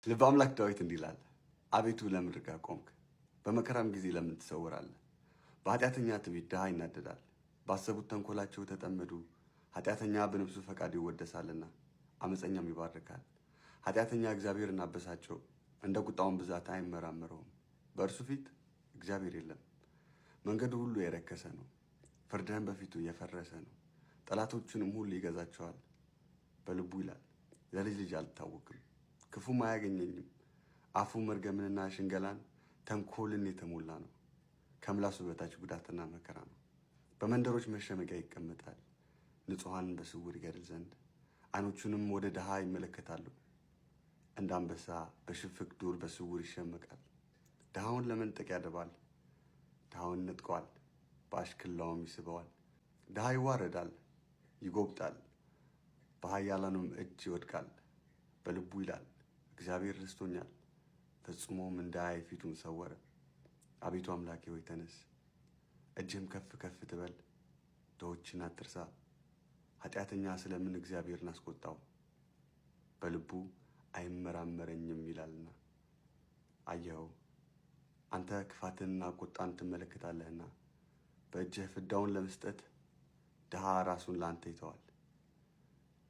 ልበ አምላክ ዳዊት እንዲህ ይላል፣ አቤቱ ለምን ርቀህ ቆምክ? በመከራም ጊዜ ለምን ትሰውራለህ? በኃጢአተኛ ትዕቢት ድሃ ይናደዳል፣ ባሰቡት ተንኮላቸው ተጠመዱ። ኃጢአተኛ በነፍሱ ፈቃድ ይወደሳልና አመፀኛም ይባርካል። ኃጢአተኛ እግዚአብሔርን አበሳጨው፣ እንደ ቁጣውን ብዛት አይመራመረውም። በእርሱ ፊት እግዚአብሔር የለም። መንገዱ ሁሉ የረከሰ ነው፣ ፍርድህም በፊቱ የፈረሰ ነው። ጠላቶቹንም ሁሉ ይገዛቸዋል። በልቡ ይላል፣ ለልጅ ልጅ አልታወቅም፣ ክፉም አያገኘኝም። አፉ መርገምንና ሽንገላን ተንኮልን የተሞላ ነው። ከምላሱ በታች ጉዳትና መከራ ነው። በመንደሮች መሸመቂያ ይቀመጣል፣ ንጹሐንን በስውር ይገድል ዘንድ። ዓይኖቹንም ወደ ድሃ ይመለከታሉ። እንደ አንበሳ በሽፍግ ዱር በስውር ይሸመቃል። ድሃውን ለመንጠቅ ያደባል፣ ድሃውን ነጥቀዋል፣ በአሽክላውም ይስበዋል። ድሃ ይዋረዳል፣ ይጎብጣል፣ በኃያላኑም እጅ ይወድቃል። በልቡ ይላል፣ እግዚአብሔር ረስቶኛል፣ ፈጽሞም እንዳያይ ፊቱን ሰወረ። አቤቱ አምላኬ ሆይ ተነስ፣ እጅህም ከፍ ከፍ ትበል፣ ድሆችን አትርሳ። ኃጢአተኛ ስለምን እግዚአብሔርን አስቆጣው? በልቡ አይመራመረኝም ይላልና። አየኸው፣ አንተ ክፋትንና ቁጣን ትመለከታለህና በእጅህ ፍዳውን ለመስጠት ድሃ ራሱን ለአንተ ይተዋል።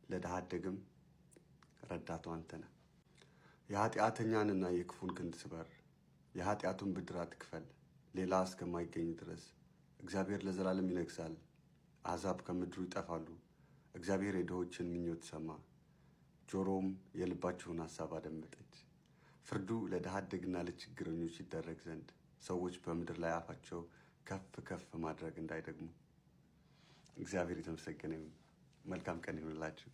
ለድሃ አደግም ረዳቱ አንተ ነህ። የኃጢአተኛንና የክፉን ክንድ ስበር፣ የኃጢአቱን ብድራት ክፈል። ሌላ እስከማይገኝ ድረስ እግዚአብሔር ለዘላለም ይነግሣል። አሕዛብ ከምድሩ ይጠፋሉ። እግዚአብሔር የድሆችን ምኞት ሰማ፣ ጆሮም የልባቸውን ሐሳብ አደመጠች። ፍርዱ ለድሃ አደግና ለችግረኞች ይደረግ ዘንድ ሰዎች በምድር ላይ አፋቸው ከፍ ከፍ ማድረግ እንዳይደግሙ። እግዚአብሔር የተመሰገነ ይሁን። መልካም ቀን ይሁንላችሁ።